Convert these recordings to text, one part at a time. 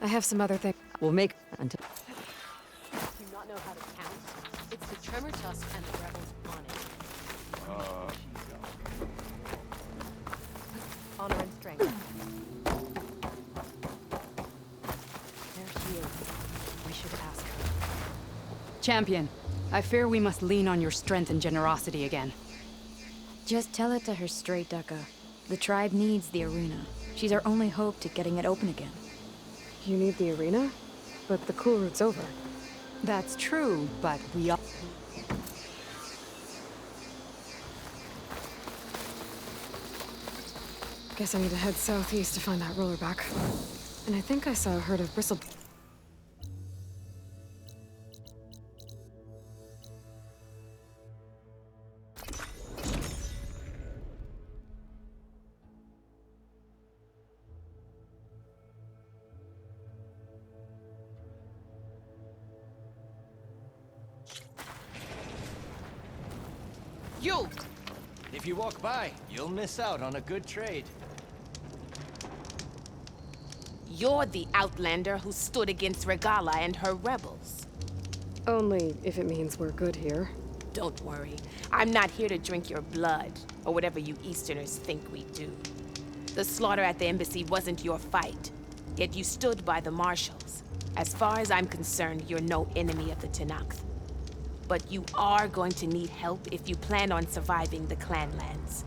I have some other things. We'll make until. Do you not know how to count? It's the tremor tusk and the rebels on it. Honor and strength. There she is. We should ask her. Champion, I fear we must lean on your strength and generosity again. Just tell it to her straight, Ducka. The tribe needs the arena. She's our only hope to getting it open again. You need the arena? But the cool route's over. That's true, but we all... Guess I need to head southeast to find that rollerback. And I think I saw a herd of bristle... You! If you walk by, you'll miss out on a good trade. You're the outlander who stood against Regala and her rebels. Only if it means we're good here. Don't worry. I'm not here to drink your blood, or whatever you Easterners think we do. The slaughter at the embassy wasn't your fight, yet you stood by the marshals. As far as I'm concerned, you're no enemy of the Tenakth. But you are going to need help if you plan on surviving the clanlands.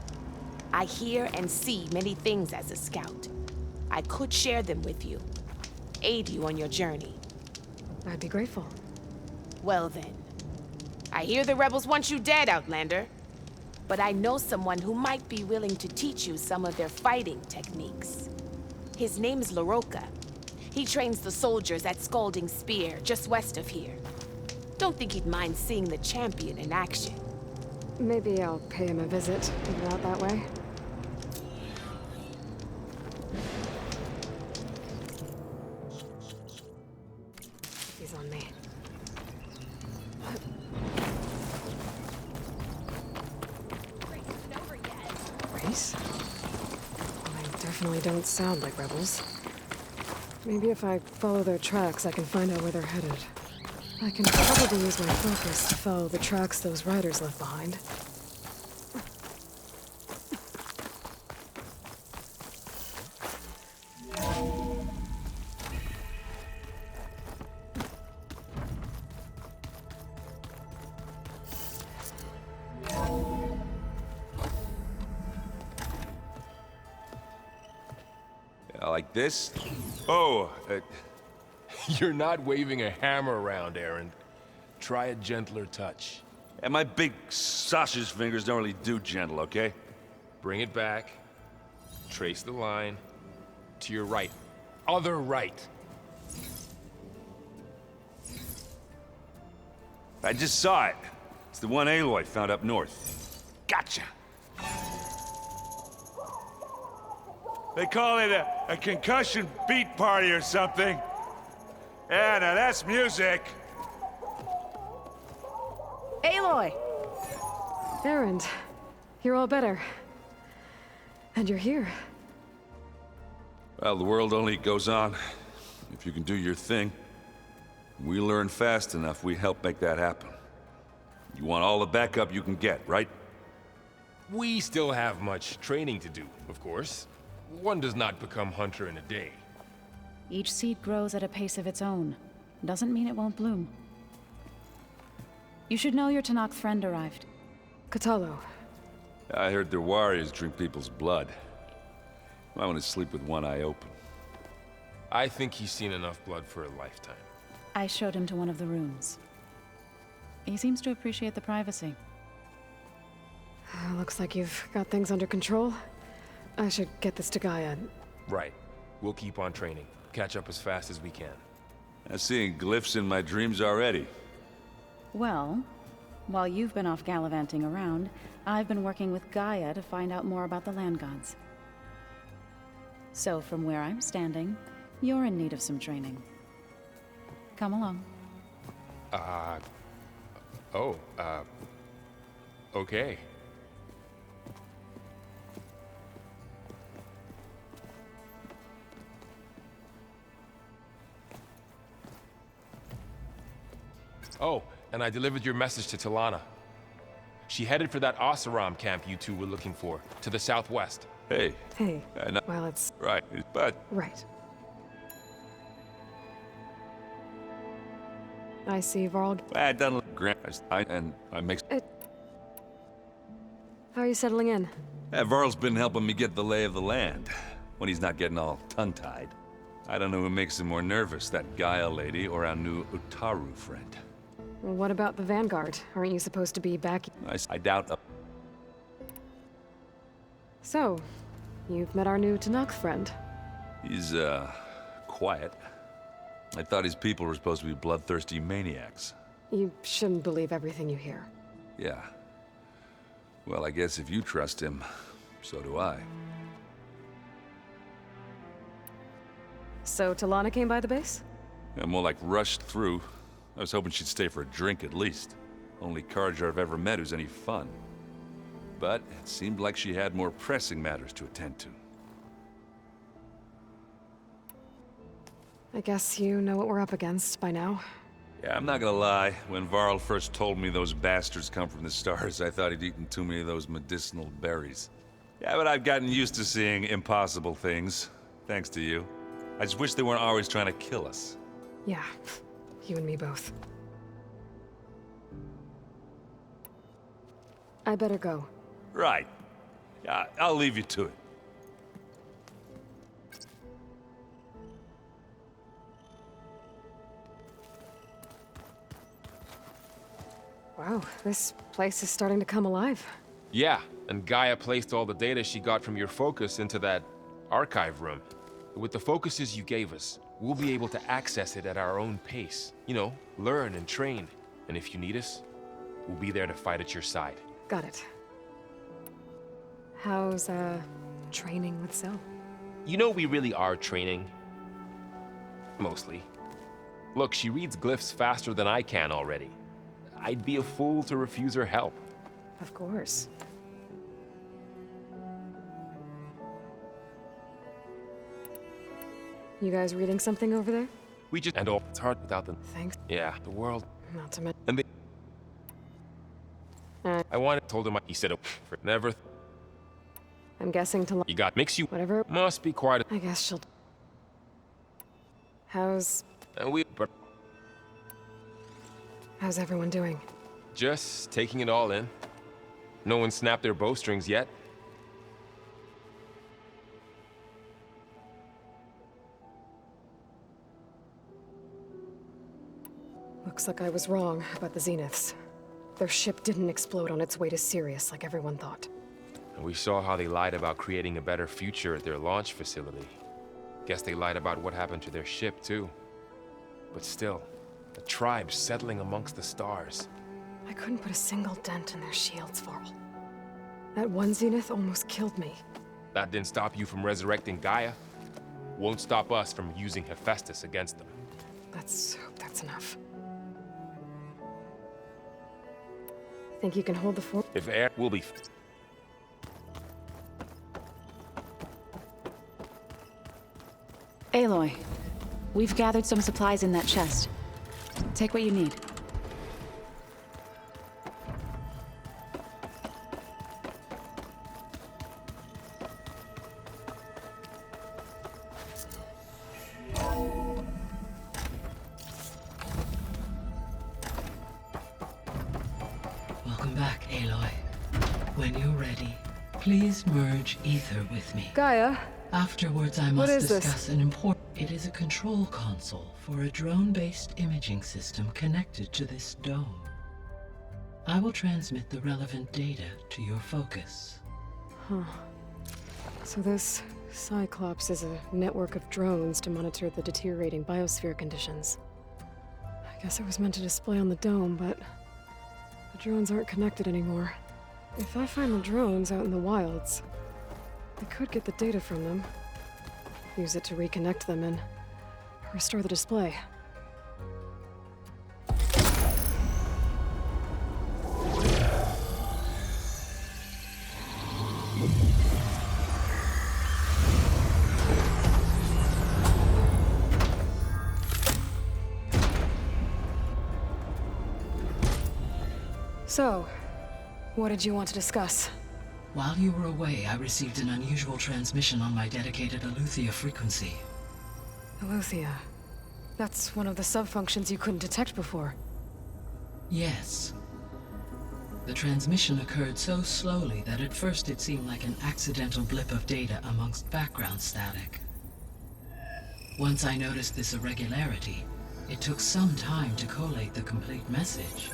I hear and see many things as a scout. I could share them with you, aid you on your journey. I'd be grateful. Well then, I hear the rebels want you dead, Outlander. But I know someone who might be willing to teach you some of their fighting techniques. His name's Laroka. He trains the soldiers at Scalding Spear, just west of here. Don't think he'd mind seeing the champion in action. Maybe I'll pay him a visit, get it out that way. He's on me. Race? They definitely don't sound like rebels. Maybe if I follow their tracks, I can find out where they're headed. I can probably use my focus to follow the tracks those riders left behind. Yeah, like this? Oh, You're not waving a hammer around, Aaron. Try a gentler touch. and my big sausage fingers don't really do gentle, okay? Bring it back. Trace the line. To your right. Other right. I just saw it. It's the one Aloy found up north. Gotcha! They call it a concussion beat party or something. Yeah, now that's music. Aloy! Erend, you're all better. And you're here. Well, the world only goes on if you can do your thing. We learn fast enough, we help make that happen. You want all the backup you can get, right? We still have much training to do, of course. One does not become hunter in a day. Each seed grows at a pace of its own. Doesn't mean it won't bloom. You should know your Tenakth friend arrived. Katalo. I heard their warriors drink people's blood. I want to sleep with one eye open. I think he's seen enough blood for a lifetime. I showed him to one of the rooms. He seems to appreciate the privacy. Looks like you've got things under control. I should get this to Gaia. Right. We'll keep on training. Catch up as fast as we can. I'm seeing glyphs in my dreams already. Well, while you've been off gallivanting around, I've been working with Gaia to find out more about the land gods. So from where I'm standing, you're in need of some training. Come along. Okay. Oh, and I delivered your message to Talana. She headed for that Oseram camp you two were looking for, to the southwest. Hey. Hey. No, Well, it's... right, but... Right. I see Varl... I done Grant, I make... How are you settling in? Varl's been helping me get the lay of the land, when he's not getting all tongue-tied. I don't know who makes him more nervous, that Gaia lady or our new Utaru friend. Well, what about the Vanguard? Aren't you supposed to be back... I doubt... So, you've met our new Tanakh friend. He's, quiet. I thought his people were supposed to be bloodthirsty maniacs. You shouldn't believe everything you hear. Yeah. Well, I guess if you trust him, so do I. So, Talana came by the base? Yeah, more like rushed through. I was hoping she'd stay for a drink at least. Only Carja I've ever met who's any fun. But it seemed like she had more pressing matters to attend to. I guess you know what we're up against by now. Yeah, I'm not gonna lie. When Varl first told me those bastards come from the stars, I thought he'd eaten too many of those medicinal berries. Yeah, but I've gotten used to seeing impossible things, thanks to you. I just wish they weren't always trying to kill us. Yeah, you and me both. I better go. Right. Yeah, I'll leave you to it. Wow, this place is starting to come alive. Yeah, and Gaia placed all the data she got from your focus into that archive room. With the focuses you gave us, we'll be able to access it at our own pace. You know, learn and train. And if you need us, we'll be there to fight at your side. Got it. How's, training with Cell? You know we really are training. Mostly. Look, she reads glyphs faster than I can already. I'd be a fool to refuse her help. Of course. You guys reading something over there? We just... And all, it's hard without them. Thanks. Yeah, the world. Not to mention... And they... I told him, he said, never... I'm guessing to... You got mix you... Whatever. Must be quiet. I guess she'll... How's everyone doing? just taking it all in. No one snapped their bowstrings yet. Looks like I was wrong about the Zeniths. Their ship didn't explode on its way to Sirius like everyone thought. And we saw how they lied about creating a better future at their launch facility. Guess they lied about what happened to their ship, too. But still, the tribe settling amongst the stars. I couldn't put a single dent in their shields, Varl. That one Zenith almost killed me. That didn't stop you from resurrecting Gaia. Won't stop us from using Hephaestus against them. Let's hope that's enough. Think you can hold the fort? If air, we'll be... Aloy, we've gathered some supplies in that chest. Take what you need. Welcome back, Aloy. When you're ready, please merge ether with me. Gaia? Afterwards, I What must is this? discuss an important... It is a control console for a drone-based imaging system connected to this dome. I will transmit the relevant data to your focus. Huh. So this Cyclops is a network of drones to monitor the deteriorating biosphere conditions. I guess it was meant to display on the dome, but the drones aren't connected anymore. If I find the drones out in the wilds, I could get the data from them, use it to reconnect them, and restore the display. So, what did you want to discuss? While you were away, I received an unusual transmission on my dedicated Aletheia frequency. Aletheia. That's one of the sub-functions you couldn't detect before. Yes. The transmission occurred so slowly that at first it seemed like an accidental blip of data amongst background static. Once I noticed this irregularity, it took some time to collate the complete message.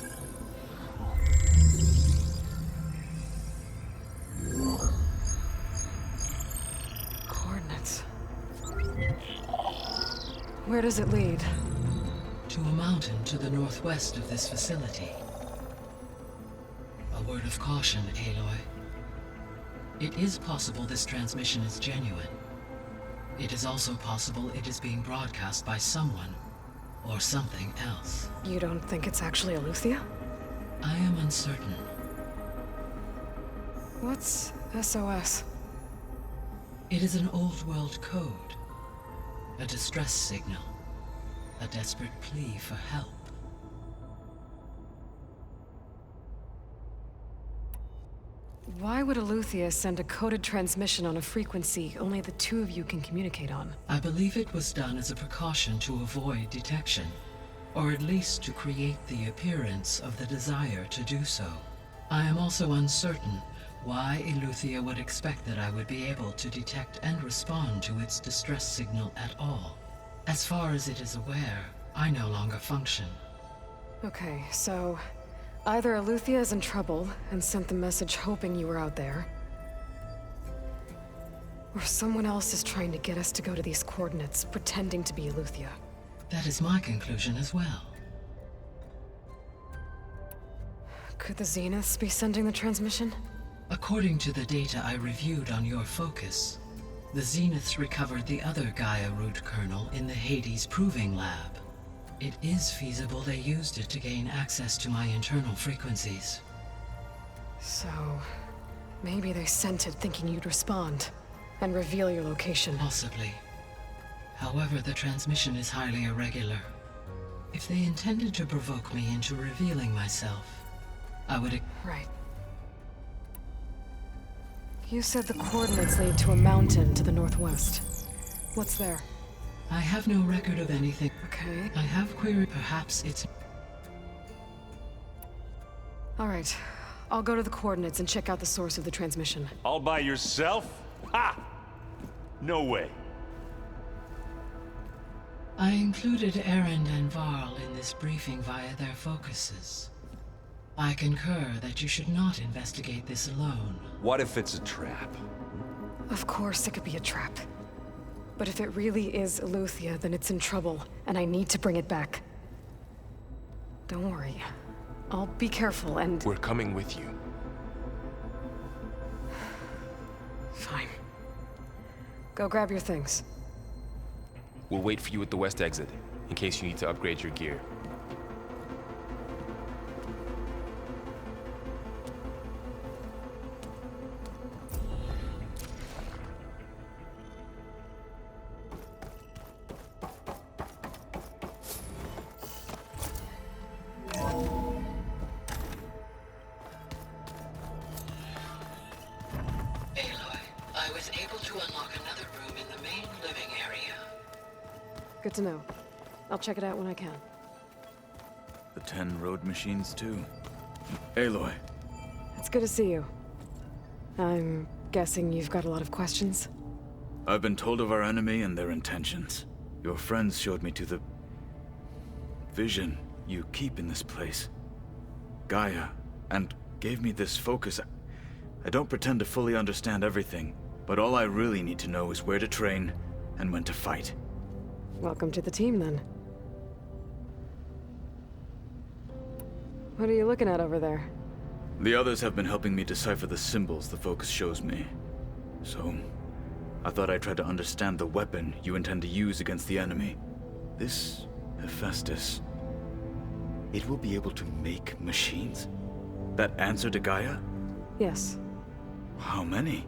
Coordinates. Where does it lead? To a mountain to the northwest of this facility. A word of caution, Aloy. It is possible this transmission is genuine. It is also possible it is being broadcast by someone or something else. You don't think it's actually Aletheia? I am uncertain. What's SOS? It is an old world code. A distress signal. A desperate plea for help. Why would Aletheia send a coded transmission on a frequency only the two of you can communicate on? I believe it was done as a precaution to avoid detection, or at least to create the appearance of the desire to do so. I am also uncertain why Aletheia would expect that I would be able to detect and respond to its distress signal at all. As far as it is aware, I no longer function. Okay, so either Aletheia is in trouble and sent the message hoping you were out there, or someone else is trying to get us to go to these coordinates, pretending to be Aletheia. That is my conclusion as well. Could the Zeniths be sending the transmission? According to the data I reviewed on your focus, the Zeniths recovered the other Gaia root kernel in the Hades Proving Lab. It is feasible they used it to gain access to my internal frequencies. So, maybe they sent it thinking you'd respond and reveal your location. Possibly. However, the transmission is highly irregular. If they intended to provoke me into revealing myself, I would... Right. You said the coordinates lead to a mountain to the northwest. What's there? I have no record of anything. Okay. I have queried perhaps it's... All right. I'll go to the coordinates and check out the source of the transmission. All by yourself? Ha! No way. I included Erend and Varl in this briefing via their focuses. I concur that you should not investigate this alone. What if it's a trap? Of course it could be a trap. But if it really is Aletheia, then it's in trouble, and I need to bring it back. Don't worry. I'll be careful and... We're coming with you. Fine. Go grab your things. We'll wait for you at the west exit, in case you need to upgrade your gear. I was able to unlock another room in the main living area. Good to know. I'll check it out when I can. The 10 road machines, too. Aloy. It's good to see you. I'm guessing you've got a lot of questions? I've been told of our enemy and their intentions. Your friends showed me to the... vision you keep in this place. Gaia, and gave me this focus. I don't pretend to fully understand everything, but all I really need to know is where to train and when to fight. Welcome to the team, then. What are you looking at over there? The others have been helping me decipher the symbols the focus shows me. So, I thought I'd try to understand the weapon you intend to use against the enemy. This Hephaestus, it will be able to make machines? That answer to Gaia? Yes. How many?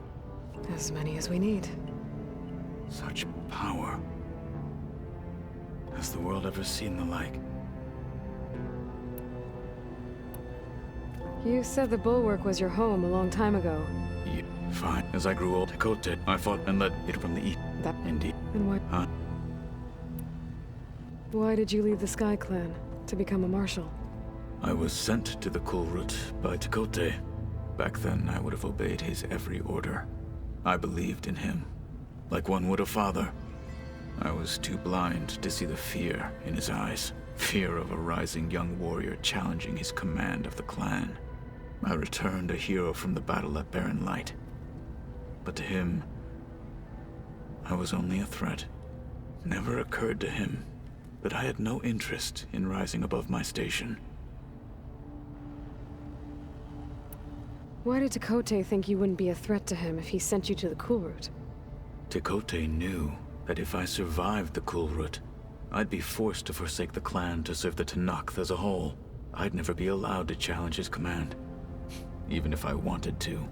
As many as we need. Such power. Has the world ever seen the like? You said the Bulwark was your home a long time ago. Yeah, fine. As I grew old, Tekote, I fought and led it from the east. That... Indeed. And why... Huh? Why did you leave the Sky Clan to become a marshal? I was sent to the Kulrut by Tekote. Back then, I would have obeyed his every order. I believed in him, like one would a father. I was too blind to see the fear in his eyes. Fear of a rising young warrior challenging his command of the clan. I returned a hero from the battle at Barren Light. But to him, I was only a threat. Never occurred to him that I had no interest in rising above my station. Why did Tekote think you wouldn't be a threat to him if he sent you to the Kulrut? Tekote knew that if I survived the Kulrut, I'd be forced to forsake the clan to serve the Tenakth as a whole. I'd never be allowed to challenge his command, even if I wanted to.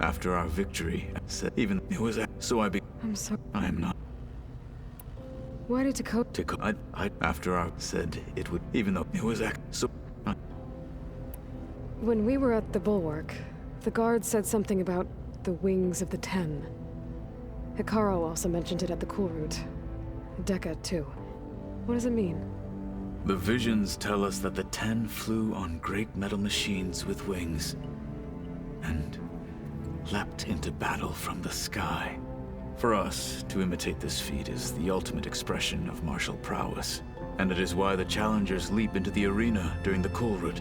After our victory, I said even it was so I'm sorry. I am not. Why did Tekote... After our said it would, even though it was so... When we were at the Bulwark, the guard said something about the Wings of the Ten. Hikaru also mentioned it at the Kulrut. Dekka, too. What does it mean? The visions tell us that the Ten flew on great metal machines with wings, and leapt into battle from the sky. For us, to imitate this feat is the ultimate expression of martial prowess, and it is why the challengers leap into the arena during the Kulrut.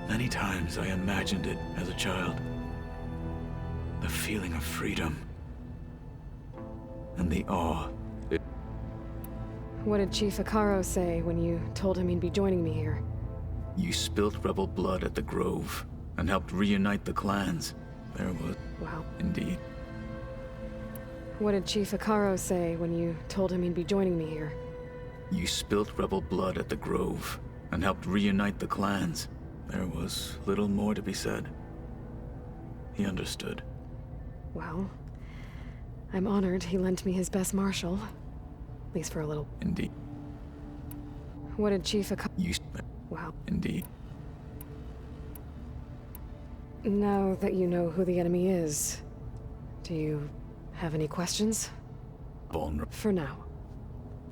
Many times I imagined it as a child. The feeling of freedom, and the awe. What did Chief Hikaru say when you told him he'd be joining me here? You spilt rebel blood at the Grove, and helped reunite the clans. There was... Wow. Indeed. What did Chief Hikaru say when you told him he'd be joining me here? You spilt rebel blood at the Grove, and helped reunite the clans. There was little more to be said. He understood. Well, I'm honored he lent me his best marshal. At least for a little. Indeed. What did Chief Hikaru... You... Wow. Indeed. Now that you know who the enemy is, do you have any questions? Vulnerable. For now.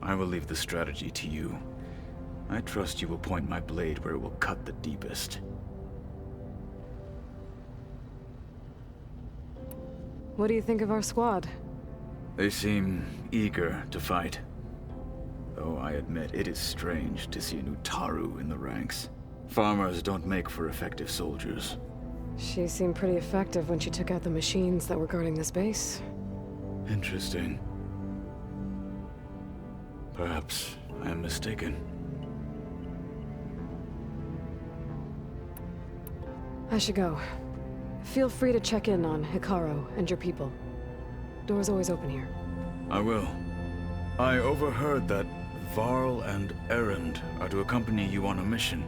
I will leave the strategy to you. I trust you will point my blade where it will cut the deepest. What do you think of our squad? They seem eager to fight. Though I admit it is strange to see a new Taru in the ranks. Farmers don't make for effective soldiers. She seemed pretty effective when she took out the machines that were guarding this base. Interesting. Perhaps I am mistaken. I should go. Feel free to check in on Hikaru and your people. Door's always open here. I will. I overheard that Varl and Erend are to accompany you on a mission.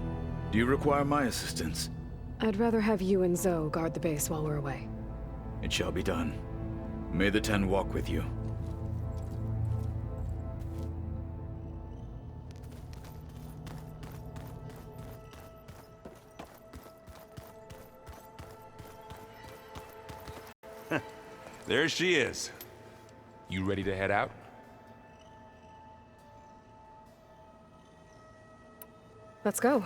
Do you require my assistance? I'd rather have you and Zoe guard the base while we're away. It shall be done. May the Ten walk with you. There she is. You ready to head out? Let's go.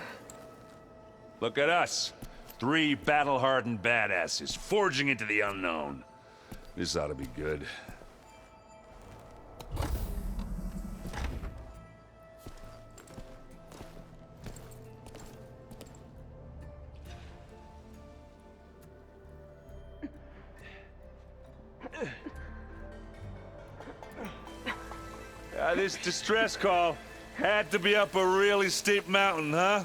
Look at us. 3 battle-hardened badasses forging into the unknown. This ought to be good. This distress call had to be up a really steep mountain, huh?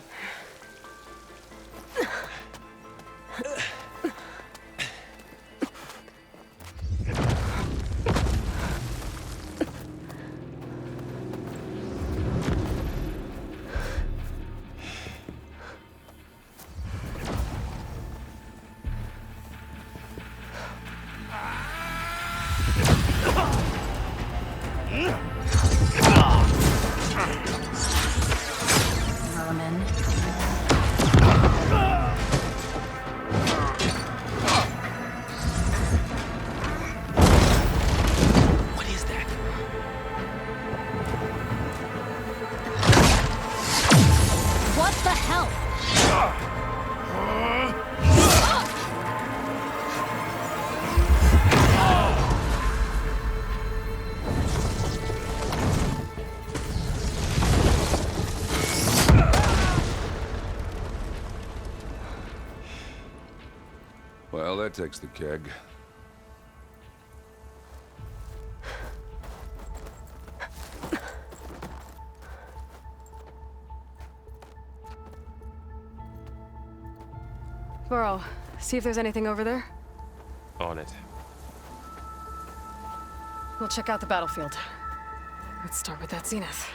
Well, that takes the keg. Burrow, see if there's anything over there. On it. We'll check out the battlefield. Let's start with that zenith.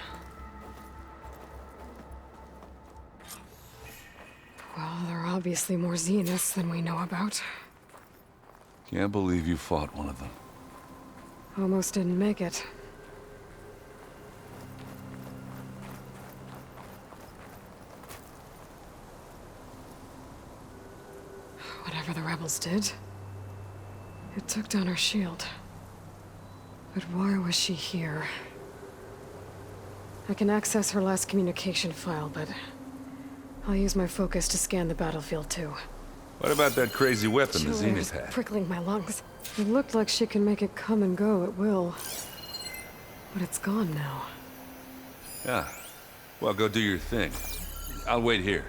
Well, there are obviously more zeniths than we know about. Can't believe you fought one of them. Almost didn't make it. Whatever the rebels did, it took down her shield. But why was she here? I can access her last communication file, but I'll use my focus to scan the battlefield too. What about that crazy weapon the Chill air Zenith is had? prickling my lungs. It looked like she can make it come and go at will. But it's gone now. Yeah. Well, go do your thing. I'll wait here.